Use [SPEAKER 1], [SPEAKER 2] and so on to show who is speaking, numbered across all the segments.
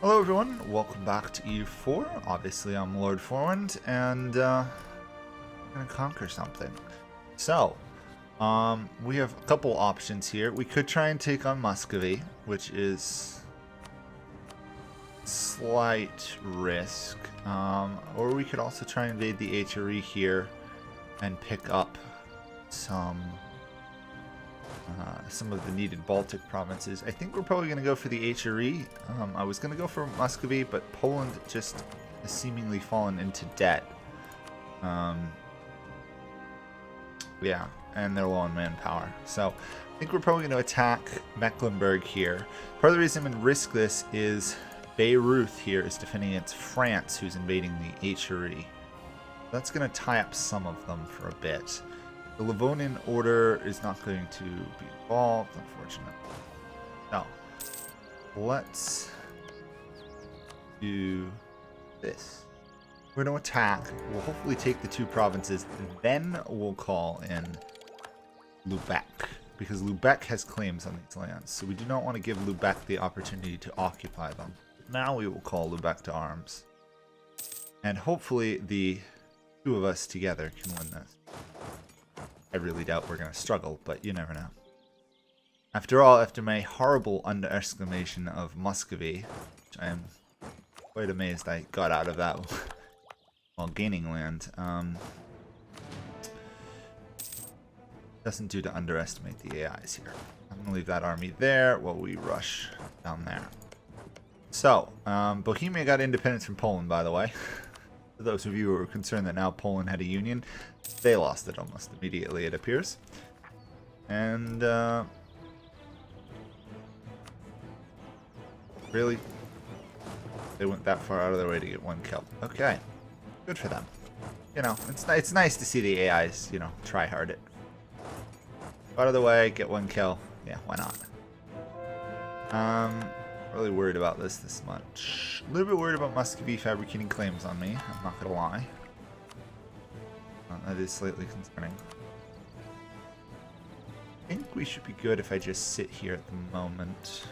[SPEAKER 1] Hello everyone, welcome back to EU4. Obviously I'm Lord Forwind, and I'm gonna conquer something. So, we have a couple options here. We could try and take on Muscovy, which is slight risk. Or we could also try and invade the HRE here and pick up some of the needed Baltic provinces. I think we're probably going to go for the HRE. I was going to go for Muscovy, but Poland just has seemingly fallen into debt. Yeah, and they're low on manpower. So I think we're probably going to attack Mecklenburg here. Part of the reason I'm going to risk this is Beirut here is defending against France, who's invading the HRE. That's going to tie up some of them for a bit. The Livonian Order is not going to be involved, unfortunately. So, let's do this. We're going to attack. We'll hopefully take the two provinces, and then we'll call in Lubeck, because Lubeck has claims on these lands. So we do not want to give Lubeck the opportunity to occupy them. Now we will call Lubeck to arms. And hopefully the two of us together can win this. I really doubt we're going to struggle, but you never know. After all, after my horrible underestimation of Muscovy, which I am quite amazed I got out of that while gaining land, doesn't do to underestimate the AIs here. I'm going to leave that army there while we rush down there. So, Bohemia got independence from Poland, by the way. For those of you who are concerned that now Poland had a union, they lost it almost immediately, it appears. And, really? They went that far out of their way to get one kill. Okay. Good for them. You know, it's nice to see the AIs, you know, try hard it. Out of the way, get one kill. Yeah, why not? Really worried about this much. A little bit worried about Muscovy fabricating claims on me, I'm not gonna lie. That is slightly concerning. I think we should be good if I just sit here at the moment.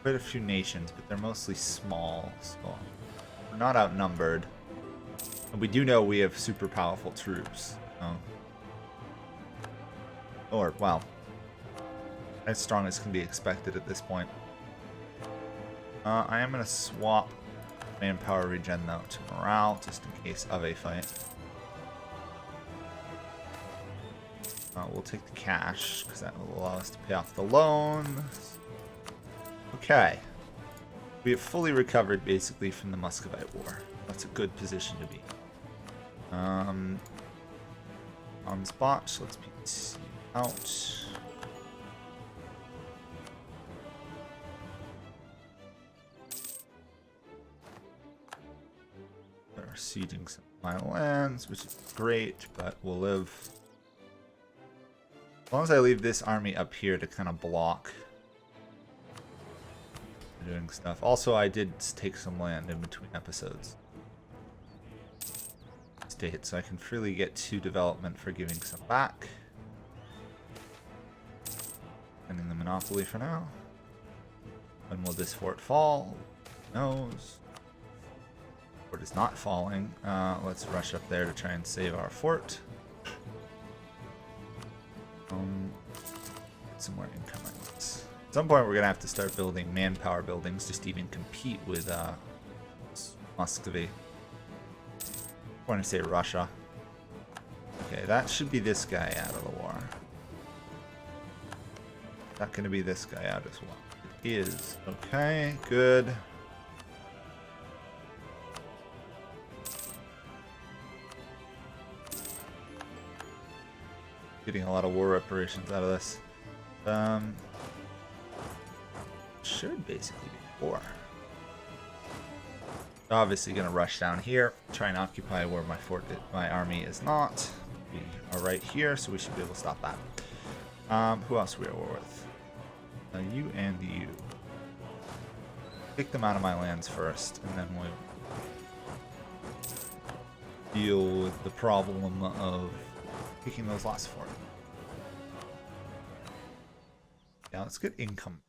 [SPEAKER 1] Quite a few nations, but they're mostly small, so we're not outnumbered. And we do know we have super powerful troops. Or, well, as strong as can be expected at this point. I am going to swap manpower regen though to morale, just in case of a fight. We'll take the cash, because that will allow us to pay off the loan. Okay. We have fully recovered, basically, from the Muscovite War. That's a good position to be. On spot, so let's be out. They're sieging some of my lands, which is great, but we'll live. As long as I leave this army up here to kind of block doing stuff. Also, I did take some land in between episodes. So I can freely get 2 development for giving some back. Ending the monopoly for now. When will this fort fall? Who knows? Fort is not falling. Let's rush up there to try and save our fort. Some more increments. At some point we're gonna have to start building manpower buildings just to even compete with Muscovy. I want to say Russia. Okay, that should be this guy out of the war. Is that going to be this guy out as well? It is. Okay, good. Getting a lot of war reparations out of this. Should basically be 4. Obviously going to rush down here, try and occupy where my army is not. We are right here, so we should be able to stop that. Who else we are at war with? You and you. Take them out of my lands first, and then we'll deal with the problem of picking those last 4. Yeah, let's get income.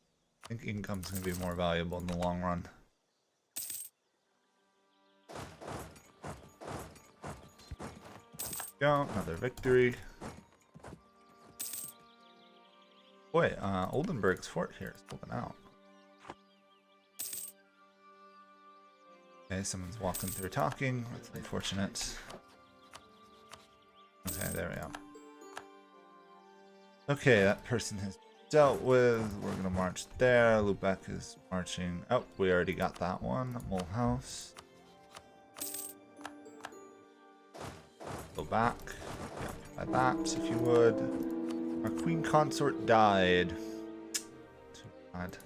[SPEAKER 1] I think income's going to be more valuable in the long run. Go, another victory. Boy, Oldenburg's fort here is holding out. Okay, someone's walking through talking. That's unfortunate. Okay, there we go. Okay, that person has dealt with. We're going to march there. Lubeck is marching. Oh, we already got that one. Mulhouse. Go back. Yeah, by that, if you would. Our queen consort died. Too bad.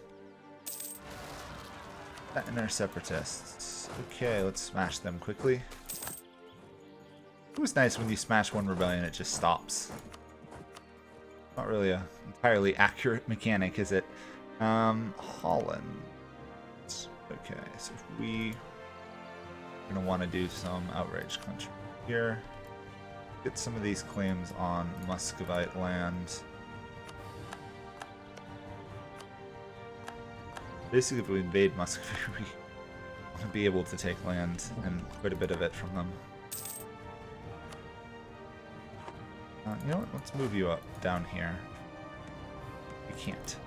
[SPEAKER 1] That and our separatists. Okay, let's smash them quickly. It was nice when you smash one rebellion, it just stops. Not really a entirely accurate mechanic, is it? Holland. Okay, so if we're gonna want to do some outrage country here. Get some of these claims on Muscovite land. Basically, if we invade Muscovy, we want to be able to take land, and quite a bit of it from them. You know what? Let's move you up down here. We can't.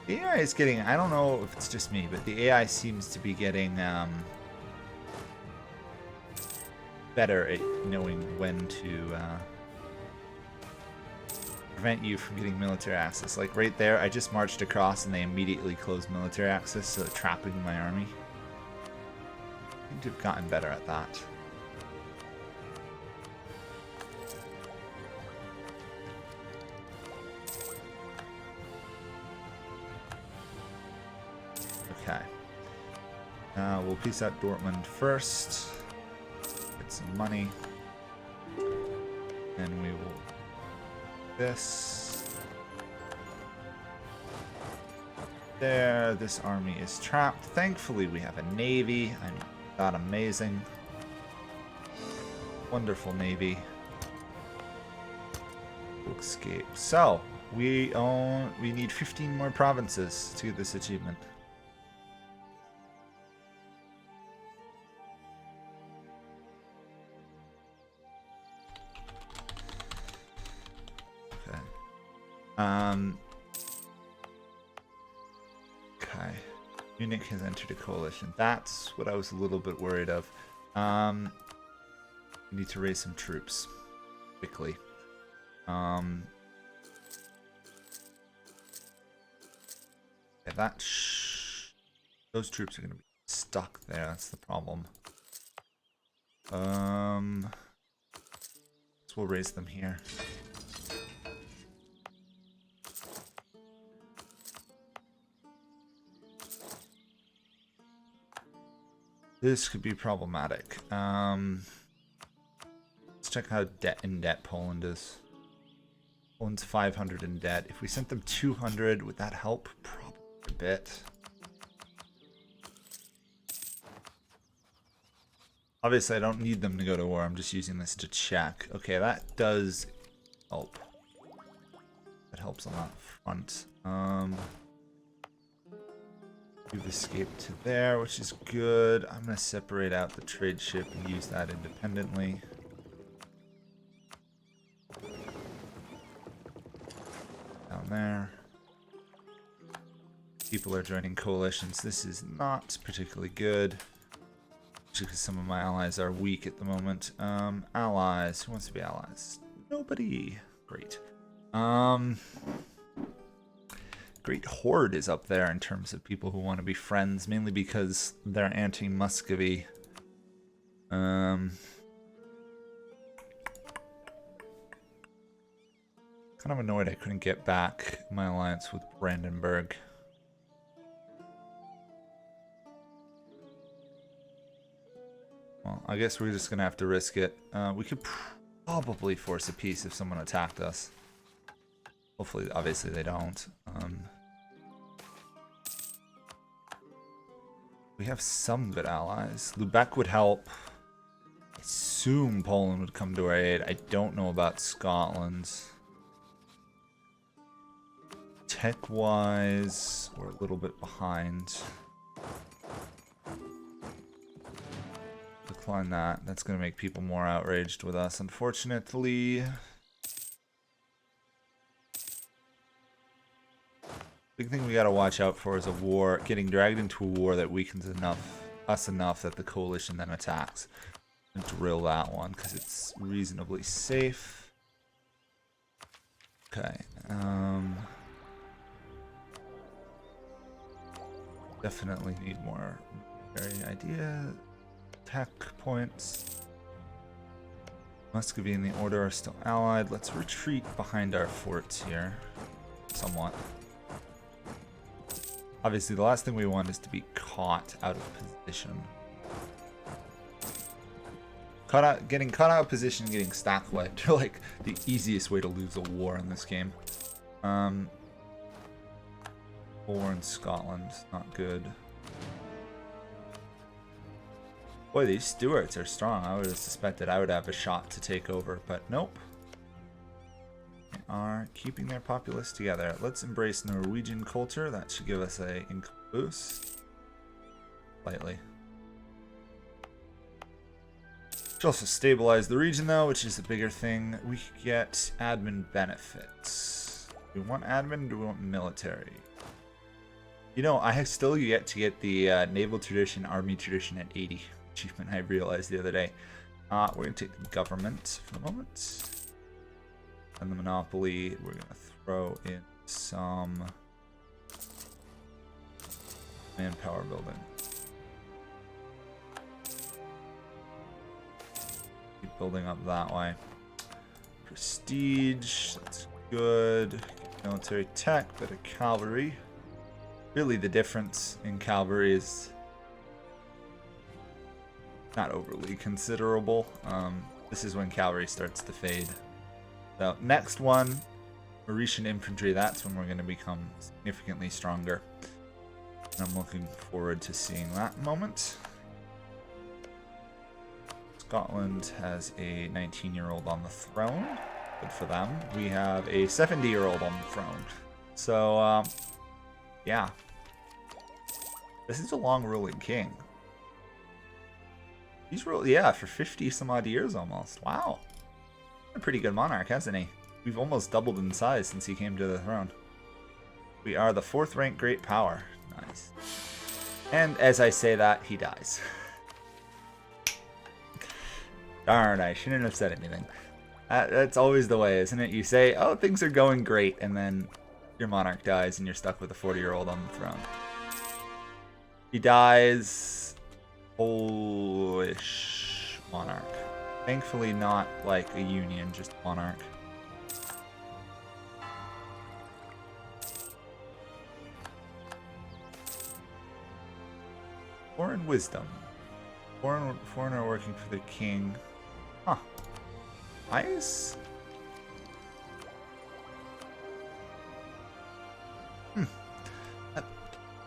[SPEAKER 1] The AI is getting, I don't know if it's just me, but the AI seems to be getting better at knowing when to prevent you from getting military access. Like right there, I just marched across and they immediately closed military access, so trapping my army. I think they've gotten better at that. Okay. We'll piece out Dortmund first. Get some money. And we will this. There, this army is trapped. Thankfully, we have a navy. I'm not amazing. Wonderful navy. We'll escape. So, we need 15 more provinces to get this achievement. Okay. Munich has entered a coalition. That's what I was a little bit worried of. We need to raise some troops quickly. Yeah, those troops are going to be stuck there. That's the problem. So we'll raise them here. This could be problematic. Let's check how in debt Poland is. Poland's 500 in debt. If we sent them 200, would that help? Probably a bit. Obviously, I don't need them to go to war. I'm just using this to check. Okay, that does help. That helps on that front. We've escaped to there, which is good. I'm going to separate out the trade ship and use that independently. Down there. People are joining coalitions. This is not particularly good. Because some of my allies are weak at the moment. Allies. Who wants to be allies? Nobody. Great. Great Horde is up there in terms of people who want to be friends, mainly because they're anti-Muscovy. Kind of annoyed I couldn't get back my alliance with Brandenburg. Well, I guess we're just gonna have to risk it. We could probably force a peace if someone attacked us. Hopefully, obviously they don't. We have some good allies. Lubeck would help. I assume Poland would come to our aid. I don't know about Scotland. Tech-wise, we're a little bit behind. Decline that. That's going to make people more outraged with us, unfortunately. Big thing we got to watch out for is a war, getting dragged into a war that weakens us enough that the coalition then attacks. And drill that one because it's reasonably safe. Okay. Definitely need more military idea. Tech points. Muscovy and the Order are still allied. Let's retreat behind our forts here. Somewhat. Obviously, the last thing we want is to be caught out of position. Getting caught out of position, getting stack wiped are like the easiest way to lose a war in this game. War in Scotland, not good. Boy, these Stuarts are strong. I would have suspected I would have a shot to take over, but nope. They are keeping their populace together. Let's embrace Norwegian culture. That should give us a income boost. Slightly. Should also stabilize the region though, which is the bigger thing. We get admin benefits. Do we want admin or do we want military? You know, I have still yet to get the naval tradition, army tradition at 80 achievement I realized the other day. We're going to take the government for the moment. And the monopoly, we're going to throw in some manpower building. Keep building up that way. Prestige, that's good. Military tech, bit of cavalry. Really, the difference in cavalry is not overly considerable. This is when cavalry starts to fade. So next one, Mauritian infantry, that's when we're going to become significantly stronger. And I'm looking forward to seeing that moment. Scotland has a 19-year-old on the throne. Good for them. We have a 70-year-old on the throne. So, yeah. This is a long ruling king. He's ruled, yeah, for 50 some odd years almost. Wow. A pretty good monarch, hasn't he? We've almost doubled in size since he came to the throne. We are the 4th ranked great power. Nice. And as I say that, he dies. Darn, I shouldn't have said anything. That's always the way, isn't it? You say, oh, things are going great, and then your monarch dies and you're stuck with a 40-year-old on the throne. He dies. Polish monarch. Thankfully not like a union, just monarch. Foreign wisdom. Foreigner working for the king. Huh. Nice.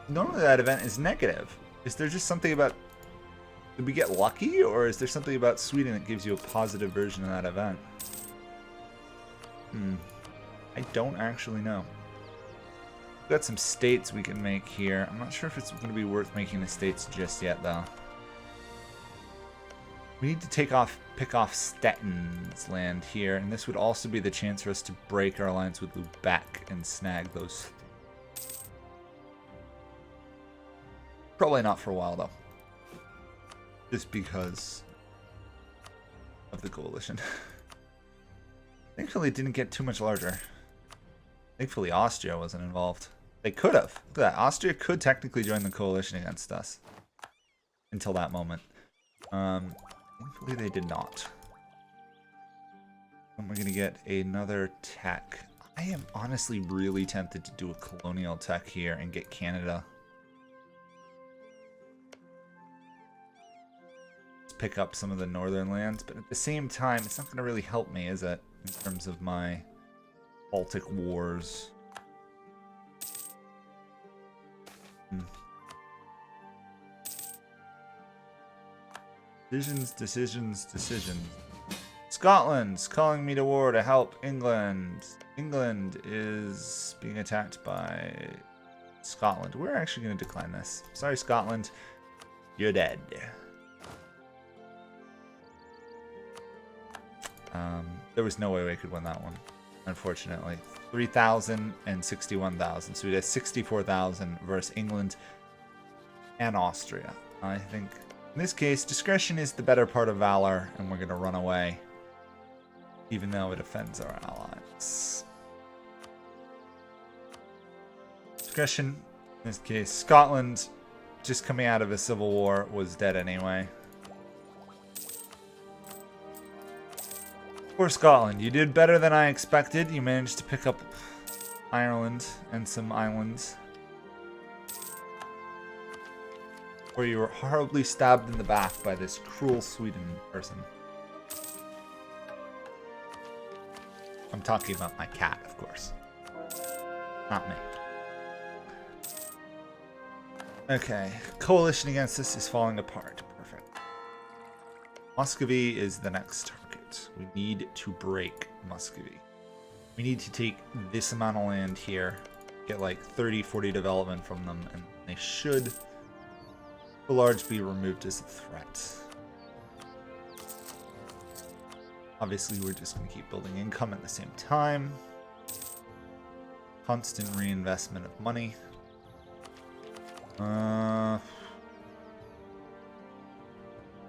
[SPEAKER 1] Normally that event is negative. Is there just something about... Did we get lucky, or is there something about Sweden that gives you a positive version of that event? I don't actually know. We've got some states we can make here. I'm not sure if it's going to be worth making the states just yet, though. We need to pick off Stettin's land here, and this would also be the chance for us to break our alliance with Lubeck and snag those. Probably not for a while, though. Just because of the coalition. Thankfully, it didn't get too much larger. Thankfully, Austria wasn't involved. They could have. Look at that. Austria could technically join the coalition against us. Until that moment. Thankfully, they did not. And we're going to get another tech. I am honestly really tempted to do a colonial tech here and get Canada. Pick up some of the northern lands, but at the same time, it's not going to really help me, is it? In terms of my Baltic wars. Decisions. Let's Scotland's calling me to war to help England. England is being attacked by Scotland. We're actually going to decline this. Sorry, Scotland. You're dead. There was no way we could win that one, unfortunately. 3,000 and 61,000. So we had 64,000 versus England and Austria. I think in this case, discretion is the better part of valor, and we're going to run away, even though it offends our allies. Discretion, in this case, Scotland, just coming out of a civil war, was dead anyway. Poor Scotland, you did better than I expected. You managed to pick up Ireland and some islands, where you were horribly stabbed in the back by this cruel Sweden person. I'm talking about my cat, of course. Not me. Okay, coalition against us is falling apart. Perfect. Muscovy is the next target. We need to break Muscovy. We need to take this amount of land here, get like 30, 40 development from them, and they should, for large, be removed as a threat. Obviously, we're just going to keep building income at the same time. Constant reinvestment of money. I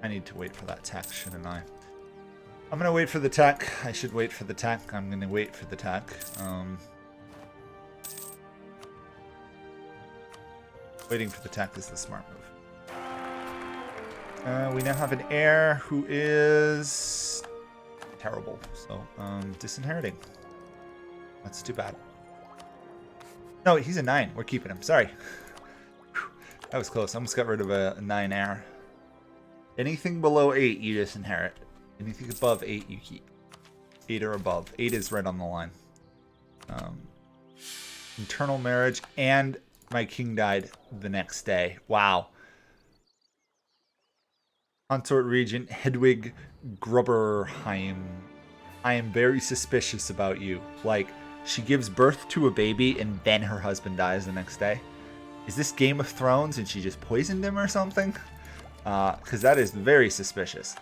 [SPEAKER 1] need to wait for that tech, shouldn't I? I'm going to wait for the tech. I should wait for the tech. I'm going to wait for the tech. Waiting for the tech is the smart move. We now have an heir who is terrible. So, disinheriting. That's too bad. No, he's a 9. We're keeping him. Sorry. That was close. I almost got rid of a 9 heir. Anything below 8, you disinherit. Anything above 8, you keep. 8 or above. 8 is right on the line. Internal marriage, and my king died the next day. Wow. Consort regent Hedwig Grubberheim. I am very suspicious about you. Like, she gives birth to a baby and then her husband dies the next day. Is this Game of Thrones and she just poisoned him or something? Because that is very suspicious.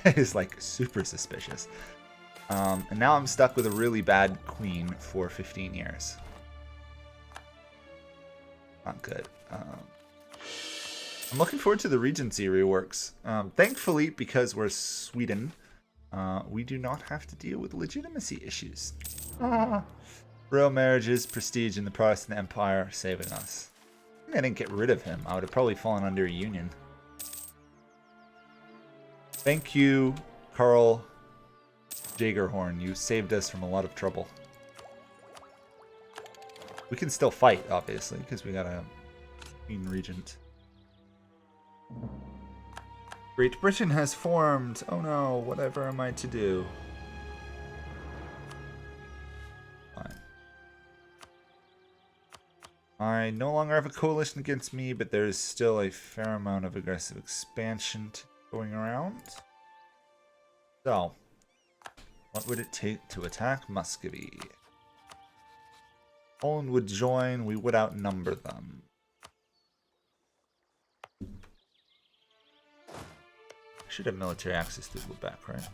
[SPEAKER 1] It is like super suspicious. And now I'm stuck with a really bad queen for 15 years. Not good. I'm looking forward to the Regency reworks. Thankfully, because we're Sweden, we do not have to deal with legitimacy issues. Royal marriages, prestige in the Protestant Empire saving us. I think I didn't get rid of him. I would have probably fallen under a union. Thank you, Carl Jagerhorn. You saved us from a lot of trouble. We can still fight, obviously, because we got a Queen Regent. Great Britain has formed. Oh no, whatever am I to do? Fine. I no longer have a coalition against me, but there's still a fair amount of aggressive expansion going around. So, what would it take to attack Muscovy? Poland would join, we would outnumber them. Should have military access to Lubeck, right?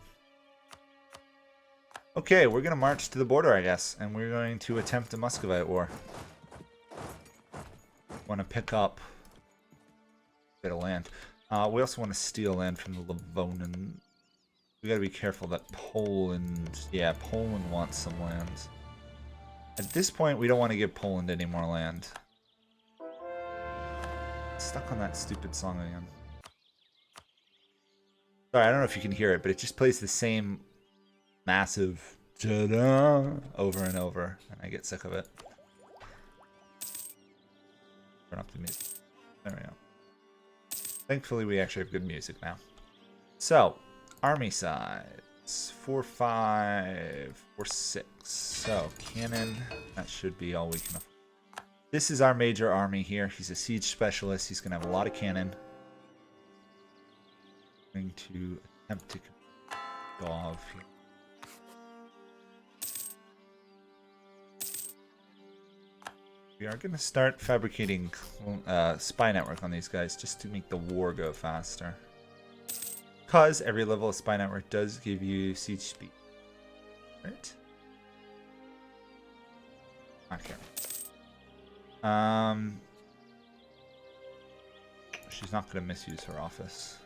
[SPEAKER 1] Okay, we're going to march to the border, I guess, and we're going to attempt a Muscovite war. Want to pick up a bit of land. We also want to steal land from the Livonians. We gotta be careful that Poland... Yeah, Poland wants some land. At this point, we don't want to give Poland any more land. Stuck on that stupid song again. Sorry, I don't know if you can hear it, but it just plays the same massive ta-da over and over, and I get sick of it. Turn up the music. There we go. Thankfully, we actually have good music now. So, army size 4, 5, 4, 6. So, cannon, that should be all we can afford. This is our major army here. He's a siege specialist. He's going to have a lot of cannon. Going to attempt to Muscovy. We are going to start fabricating spy network on these guys just to make the war go faster. Because every level of spy network does give you siege speed. Right? Okay. She's not going to misuse her office.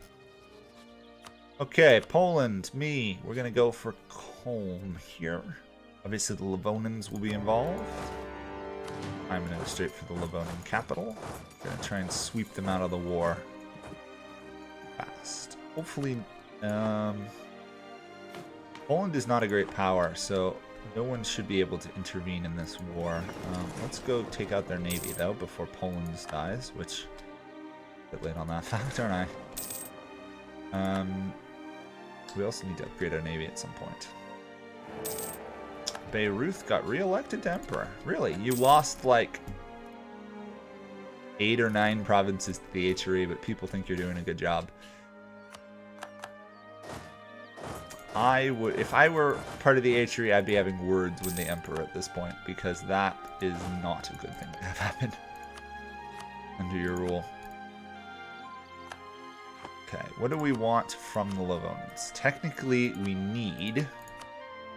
[SPEAKER 1] Okay, Poland, me. We're going to go for Colm here. Obviously, the Livonians will be involved. I'm going to go straight for the Livonian capital. Going to try and sweep them out of the war fast. Hopefully, Poland is not a great power, so no one should be able to intervene in this war. Let's go take out their navy, though, before Poland dies, which... a bit late on that fact, aren't I? We also need to upgrade our navy at some point. Beirut got re-elected to emperor. Really? You lost like 8 or 9 provinces to the HRE, but people think you're doing a good job. If I were part of the HRE, I'd be having words with the emperor at this point, because that is not a good thing to have happen under your rule. Okay, what do we want from the Livonians? Technically, we need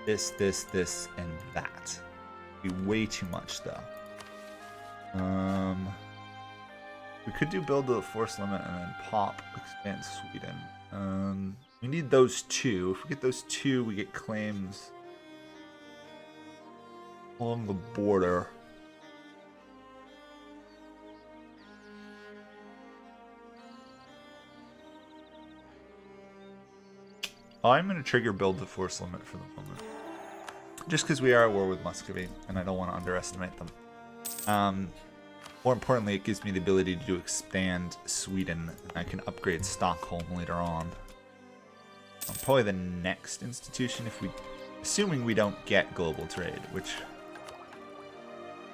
[SPEAKER 1] this, and that. It'd be way too much, though. We could do build the force limit and then pop expand Sweden. We need those 2. If we get those 2, we get claims along the border. I'm going to trigger build the force limit for the moment. Just because we are at war with Muscovy, and I don't want to underestimate them. More importantly, it gives me the ability to expand Sweden, and I can upgrade Stockholm later on. Probably the next institution, assuming we don't get global trade, which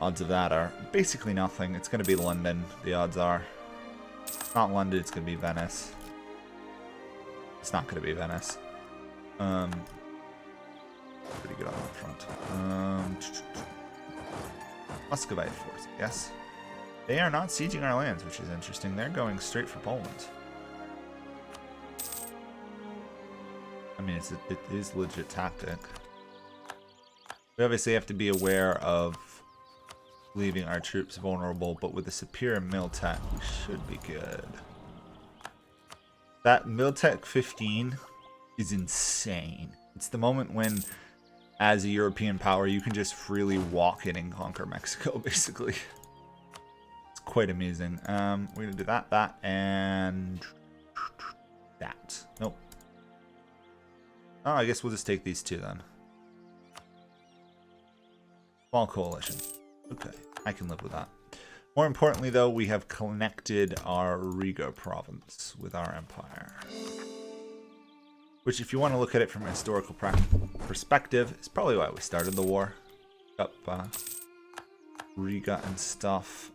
[SPEAKER 1] odds of that are basically nothing. It's going to be London, the odds are. It's not London, it's going to be Venice. It's not going to be Venice. Pretty good on that front. Muscovite force, yes. They are not sieging our lands, which is interesting. They're going straight for Poland. I mean, it is legit tactic. We obviously have to be aware of leaving our troops vulnerable, but with a superior Miltech, we should be good. That Miltech 15 is insane. It's the moment when, as a European power, you can just freely walk in and conquer Mexico, basically. It's quite amazing. We're going to do that, and that. Nope. Oh, I guess we'll just take these 2 then. Small coalition. Okay, I can live with that. More importantly, though, we have connected our Riga province with our empire. Which, if you want to look at it from a historical perspective, is probably why we started the war. Up Riga and stuff.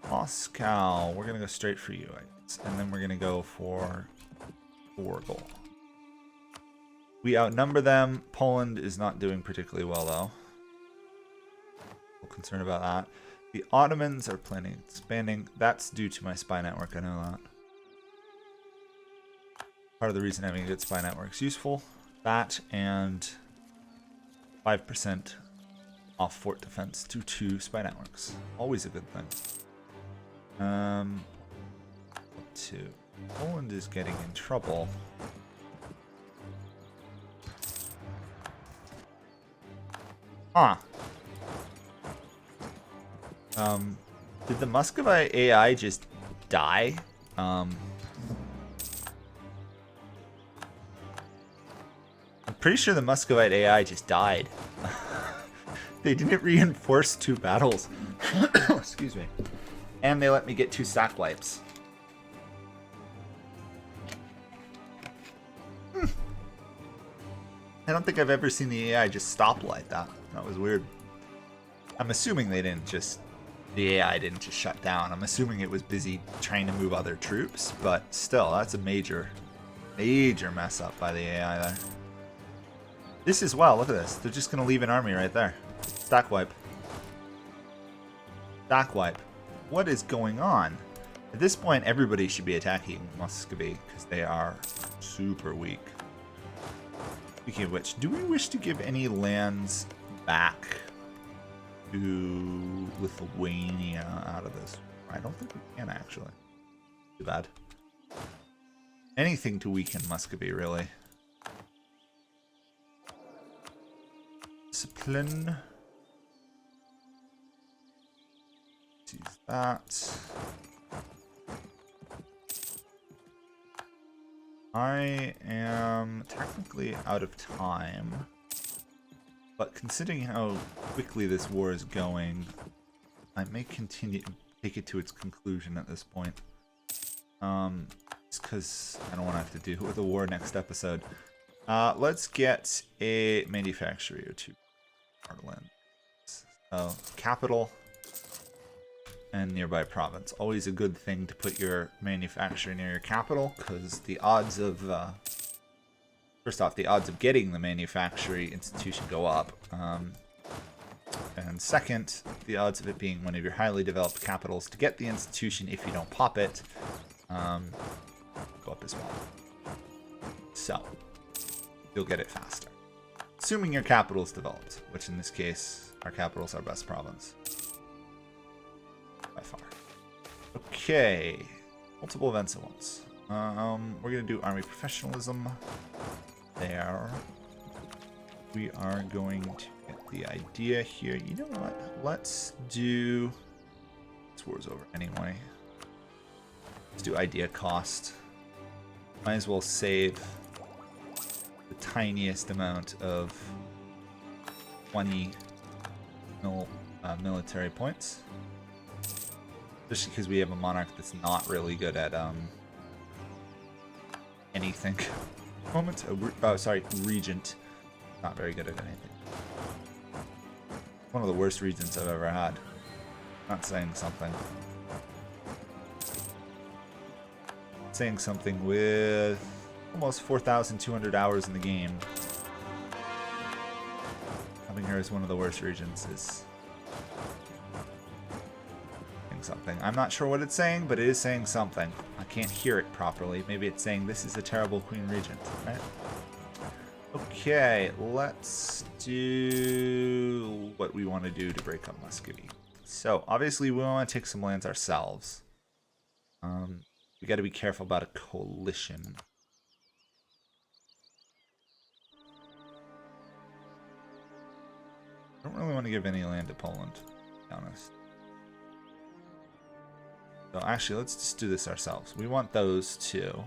[SPEAKER 1] Moscow, we're going to go straight for you, I guess. And then we're going to go for Orgel. We outnumber them. Poland is not doing particularly well, though. A little concerned about that. The Ottomans are planning on expanding. That's due to my spy network, I know that. Part of the reason having a good spy network is useful. That and 5% off fort defense to 2 spy networks. Always a good thing. 2. Poland is getting in trouble. Huh. Did the Muscovy AI just die? I'm pretty sure the Muscovite AI just died. They didn't reinforce 2 battles. Excuse me. And they let me get 2 sack wipes. I don't think I've ever seen the AI just stop like that. That was weird. I'm assuming they didn't just... The AI didn't just shut down. I'm assuming it was busy trying to move other troops, but still, that's a major mess up by the AI there. This as well, look at this. They're just going to leave an army right there. Stack wipe. Stack wipe. What is going on? At this point, everybody should be attacking Muscovy because they are super weak. Speaking of which, do we wish to give any lands back to Lithuania out of this? I don't think we can, actually. Too bad. Anything to weaken Muscovy, really. Discipline. Use that. I am technically out of time, but considering how quickly this war is going, I may continue to take it to its conclusion at this point. It's because I don't want to have to deal with a war next episode. Let's get a manufacturer or two. So, capital and nearby province. Always a good thing to put your manufacturer near your capital, because the odds of first off, the odds of getting the manufacturing institution go up, and second, the odds of it being one of your highly developed capitals to get the institution if you don't pop it go up as well. So you'll get it faster, assuming your capital is developed, which in this case our capital is our best province. By far. Okay. Multiple events at once. We're going to do army professionalism. There. We are going to get the idea here. You know what? Let's do... This war's over anyway. Let's do idea cost. Might as well save the tiniest amount of 20 military points. Especially because we have a monarch that's not really good at anything. Moment. Sorry, regent. Not very good at anything. One of the worst regents I've ever had. Not saying something. Saying something with almost 4,200 hours in the game. Having her as one of the worst regents is something. I'm not sure what it's saying, but it is saying something. I can't hear it properly. Maybe it's saying this is a terrible queen regent, right? Okay, let's do what we want to do to break up Muscovy. So obviously we want to take some lands ourselves. We got to be careful about a coalition. I don't really want to give any land to Poland, to be honest. So actually, let's just do this ourselves. We want those two.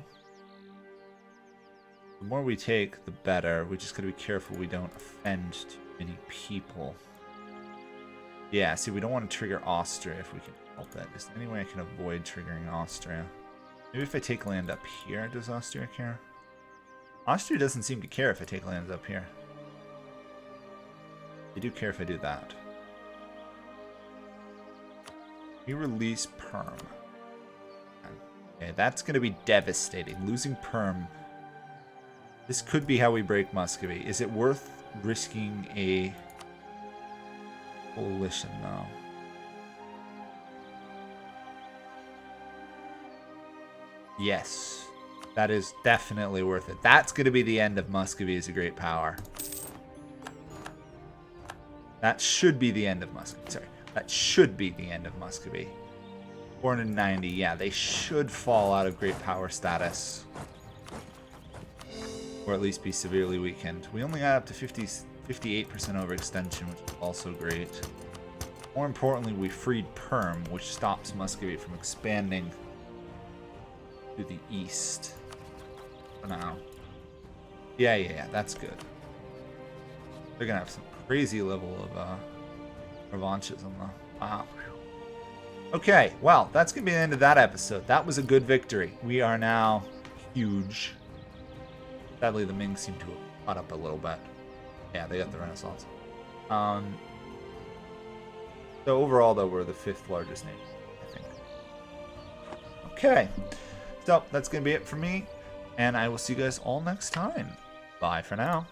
[SPEAKER 1] The more we take, the better. We just gotta be careful we don't offend too many people. Yeah, see, we don't want to trigger Austria if we can help it. Is there any way I can avoid triggering Austria? Maybe if I take land up here, does Austria care? Austria doesn't seem to care if I take lands up here. They do care if I do that. We release Perm. Okay, that's going to be devastating. Losing Perm. This could be how we break Muscovy. Is it worth risking a coalition, though? Yes. That is definitely worth it. That's going to be the end of Muscovy as a great power. That should be the end of Muscovy. Sorry. That should be the end of Muscovy. 490, yeah, they should fall out of great power status. Or at least be severely weakened. We only got up to 58% overextension, which is also great. More importantly, we freed Perm, which stops Muscovy from expanding to the east. For now. Yeah, that's good. They're gonna have some crazy level of revanchism, though. Wow. Okay, well, that's going to be the end of that episode. That was a good victory. We are now huge. Sadly, the Ming seem to have caught up a little bit. Yeah, they got the Renaissance. So overall, though, we're the 5th largest nation, I think. Okay, so that's going to be it for me, and I will see you guys all next time. Bye for now.